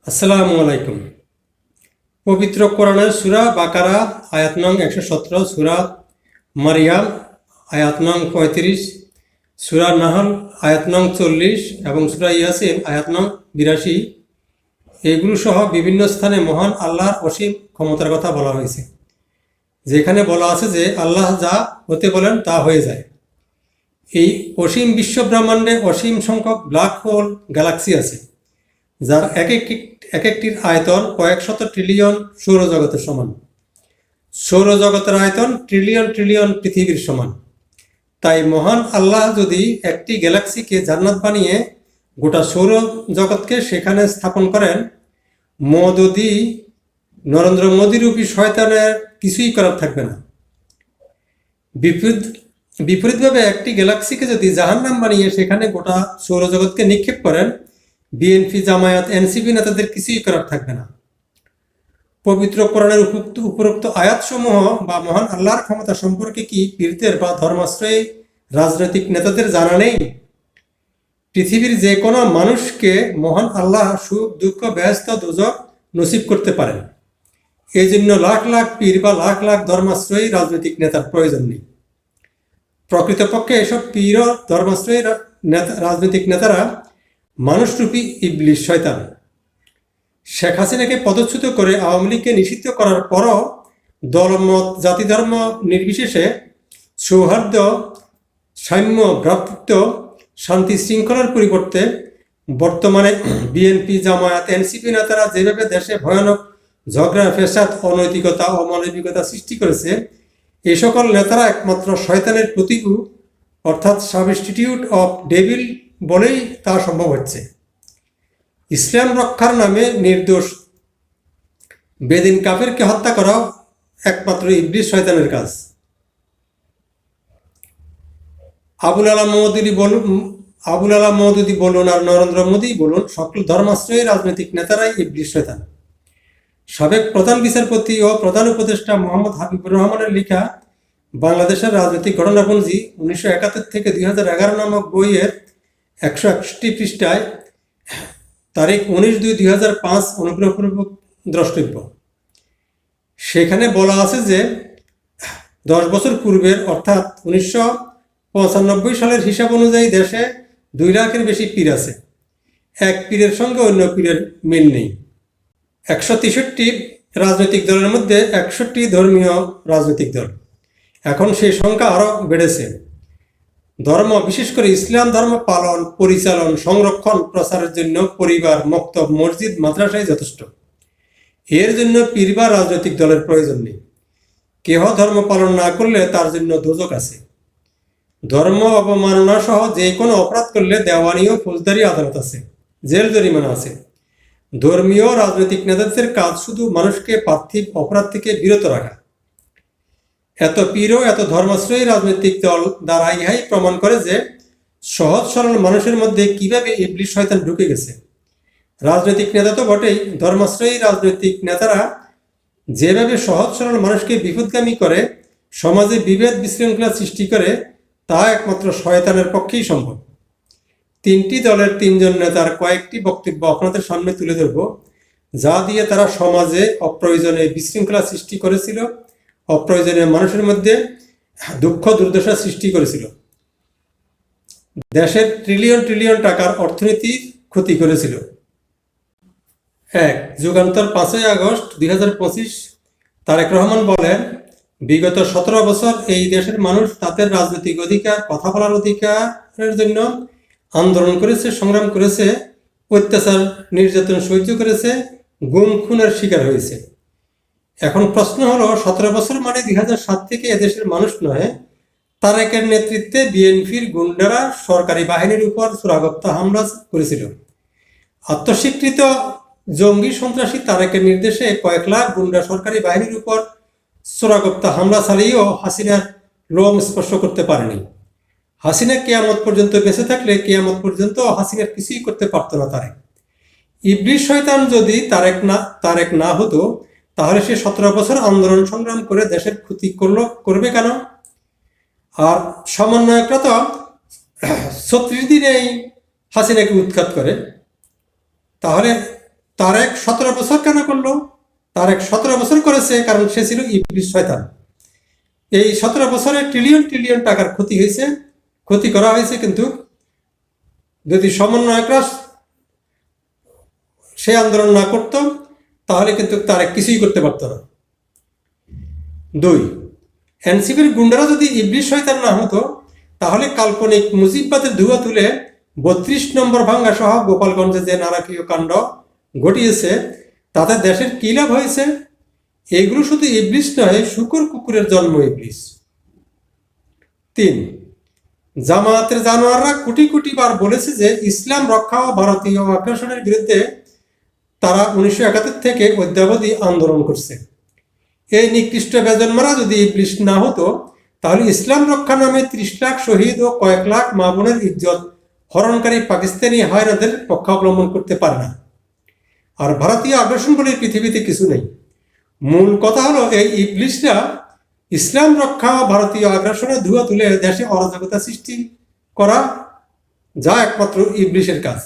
আসসালামু আলাইকুম। পবিত্র কোরআনের সূরা বাকারা আয়াত নং 117, সূরা মারিয়াম আয়াত নং 35, সূরা নাহল আয়াত নং 40 এবং সূরা ইয়াসিন আয়াত নং 82 এগুলো সহ বিভিন্ন স্থানে মহান আল্লাহর অসীম ক্ষমতার কথা বলা হয়েছে, যেখানে বলা আছে যে আল্লাহ যা হতে বলেন তা হয়ে যায়। এই অসীম বিশ্বব্রহ্মাণ্ডে অসীম সংখ্যক ব্ল্যাক হোল গ্যালাক্সি আছে, যার এক একটির আয়তন কয়েক শত ট্রিলিয়ন সৌরজগতের সমান। সৌরজগতের আয়তন ট্রিলিয়ন ট্রিলিয়ন পৃথিবীর সমান। তাই মহান আল্লাহ যদি একটি গ্যালাক্সিকে জান্নাত বানিয়ে গোটা সৌরজগৎকে সেখানে স্থাপন করেন, মোদি নরেন্দ্র মোদীরূপী শয়তানের কিছুই করার থাকবে না। বিপরীতভাবে একটি গ্যালাক্সিকে যদি জাহান্নাম বানিয়ে সেখানে গোটা সৌরজগৎকে নিক্ষেপ করেন, বিএনপি, জামায়াত, এনসিপি নেতাদের কিছুই করার থাকবে না। পবিত্র কোরআনের উপরোক্ত আয়াতসমূহ বা মহান আল্লাহর ক্ষমতা সম্পর্কে কি পীরদের বা ধর্মাশ্রয়ী রাজনৈতিক নেতাদের জানা নেই? পৃথিবীর যে কোনো মানুষকে মহান আল্লাহ সুখ, দুঃখ, বেহেশত, দোজখ নসিব করতে পারেন। এই জন্য লাখ লাখ পীর বা লাখ লাখ ধর্মাশ্রয়ী রাজনৈতিক নেতার প্রয়োজন নেই। প্রকৃতপক্ষে এসব পীর ও ধর্মাশ্রয়ী রাজনৈতিক নেতারা মানুষরূপী ইবলিশ, শয়তান। শেখ হাসিনাকে পদচ্যুত করে আওয়ামী লীগকে নিষিদ্ধ করার পরও দলমত, জাতি, ধর্ম নির্বিশেষে সৌহার্দ্য, সাম্য, ভ্রাতৃত্ব, শান্তি শৃঙ্খলার পরিবর্তে বর্তমানে বিএনপি, জামায়াত, এনসিপি নেতারা যেভাবে দেশে ভয়ানক ঝগড়া, ফ্যাসাদ, অনৈতিকতা, অমানবিকতা সৃষ্টি করেছে, এই সকল নেতারা একমাত্র শয়তানের প্রতীকু, অর্থাৎ সাবস্টিটিউট অফ ডেভিল বলেই তা সম্ভব হচ্ছে। ইসলাম রক্ষার নামে নির্দোষ বেদিন কাফেরকে হত্যা করাও একমাত্র ইবলিশ, শয়তানের কাজ। আবুল আলা মওদুদি বলুন আর নরেন্দ্র মোদী বলুন, সকল ধর্মাশ্রয়ী রাজনৈতিক নেতারাই ইবলিশ, শয়তান। সাবেক প্রধান বিচারপতি ও প্রধান উপদেষ্টা মোহাম্মদ হাবিবুর রহমানের লেখা বাংলাদেশের রাজনৈতিক ঘটনাপঞ্জি 1971 থেকে 2011 নামক বইয়ের 161 পৃষ্ঠায় তারিখ 19/2/2005 অনুগ্রহপূর্বক দ্রষ্টব্য। সেখানে বলা আছে যে 10 বছর পূর্বের অর্থাৎ 1995 সালের হিসাব অনুযায়ী দেশে 2 লাখের বেশি পীর আছে। এক পীরের সঙ্গে অন্য পীরের মিল নেই। 163 রাজনৈতিক দলের মধ্যে 61 ধর্মীয় রাজনৈতিক দল। এখন সেই সংখ্যা আরও বেড়েছে। ধর্ম, বিশেষ করে ইসলাম ধর্ম পালন, পরিচালন, সংরক্ষণ, প্রচারের জন্য পরিবার, মক্তব, মসজিদ, মাদ্রাসায় যথেষ্ট। এর জন্য পীর বা রাজনৈতিক দলের প্রয়োজন নেই। কেহ ধর্ম পালন না করলে তার জন্য দোজখ আছে। ধর্ম অবমাননা সহ যে কোনো অপরাধ করলে দেওয়ানি ও ফৌজদারি আদালত আছে, জেল জরিমানা আছে। ধর্মীয় রাজনৈতিক নেতাদের কাজ শুধু মানুষকে পার্থিব অপরাধ থেকে বিরত রাখা। এত পীর ও এত ধর্মাশ্রয়ী রাজনৈতিক দল দ্বারা ইহাই প্রমাণ করে যে সহজ সরল মানুষের মধ্যে কিভাবে ইবলিশ, শয়তান ঢুকে গেছে। রাজনৈতিক নেতা তো বটেই, ধর্মাশ্রয়ী রাজনৈতিক নেতারা যেভাবে সহজ সরল মানুষকে বিপদগামী করে, সমাজে বিভেদ বিশৃঙ্খলা সৃষ্টি করে, তা একমাত্র শয়তানের পক্ষেই সম্ভব। 3টি দলের 3 জন নেতার কয়েকটি বক্তব্য আপনাদের সামনে তুলে ধরব, যা দিয়ে তারা সমাজে অপ্রয়োজনে বিশৃঙ্খলা সৃষ্টি করেছিল, অপ্রয়োজনে মানুষের মধ্যে দুঃখ দুর্দশা সৃষ্টি করেছিল, দেশের ট্রিলিয়ন ট্রিলিয়ন টাকার অর্থনীতির ক্ষতি করেছিল। 1. যুগান্তর 5 আগস্ট 2025। তারেক রহমান বলেন, বিগত 17 বছর এই দেশের মানুষ তাদের রাজনৈতিক অধিকার, কথা বলার অধিকারের জন্য আন্দোলন করেছে, সংগ্রাম করেছে, অত্যাচার নির্যাতন সহ্য করেছে, গুম খুনের শিকার হয়েছে। এখন প্রশ্ন হলো, 17 বছর মানে 2007 থেকে এদেশের মানুষ নয়, তারেকের নেতৃত্বে বিএনপির গুন্ডারা সরকারি বাহিনীর উপর চোরাগোপ্তা হামলা করেছিল। আত্মস্বীকৃত জঙ্গি সন্ত্রাসী তারেকের নির্দেশে কয়েক লাখ গুন্ডা সরকারি বাহিনীর উপর চোরাগোপ্তা হামলা চালিয়েও হাসিনার লোম স্পর্শ করতে পারেনি। হাসিনা কিয়ামত পর্যন্ত বেঁচে থাকলে কিয়ামত পর্যন্ত হাসিনার কিছুই করতে পারত না তারেক। ইবলিশ, শয়তান যদি তারেক না হতো, তাহলে সে 17 বছর আন্দোলন সংগ্রাম করে দেশের ক্ষতি করবে কেন? আর সমন্বয়করা তো 36 দিনেই হাসিনাকে উৎখাত করে। তাহলে তারেক 17 বছর কেন করলো? তারেক 17 বছর করেছে কারণ সে ছিল ইবলিস শয়তান। এই 17 বছরে ট্রিলিয়ন ট্রিলিয়ন টাকার ক্ষতি করা হয়েছে, কিন্তু যদি সমন্বয়করা সে আন্দোলন না করত তাহলে কিন্তু তারেক কিছুই করতে পারত না। 2, এনসিপির গুন্ডারা যদি ইবলিস শয়তান না হতো তাহলে কাল্পনিক মুজিববাদের ধুয়া তুলে 32 নম্বর ভাঙ্গা সহ গোপালগঞ্জে যে নারকীয় কাণ্ড ঘটিয়েছে তাতে দেশের কি লাভ হয়েছে? এইগুলো শুধু ইবলিস নয়, শুকর কুকুরের জন্ম ইবলিস। 3, জামায়াতের জানোয়াররা কোটি কোটি বার বলেছে যে ইসলাম রক্ষা ও ভারতীয় আগ্রাসনের বিরুদ্ধে তারা 1971 থেকে অদ্যাবধি আন্দোলন করছে। এই নিকৃষ্ট বেজন্মারা যদি ইবলিস না হতো তাহলে ইসলাম রক্ষা নামে 30 লাখ শহীদ ও কয়েক লাখ মা বোনের ইজ্জত হরণকারী পাকিস্তানি হায়নাদের পক্ষে অবলম্বন করতে পারে না। আর ভারতীয় আগ্রাসন বলে পৃথিবীতে কিছু নেই। মূল কথা হলো এই ইবলিসরা ইসলাম রক্ষা ও ভারতীয় আগ্রাসনে ধুয়া তুলে দেশে অরাজকতা সৃষ্টি করা, যা একমাত্র ইবলিসের কাজ।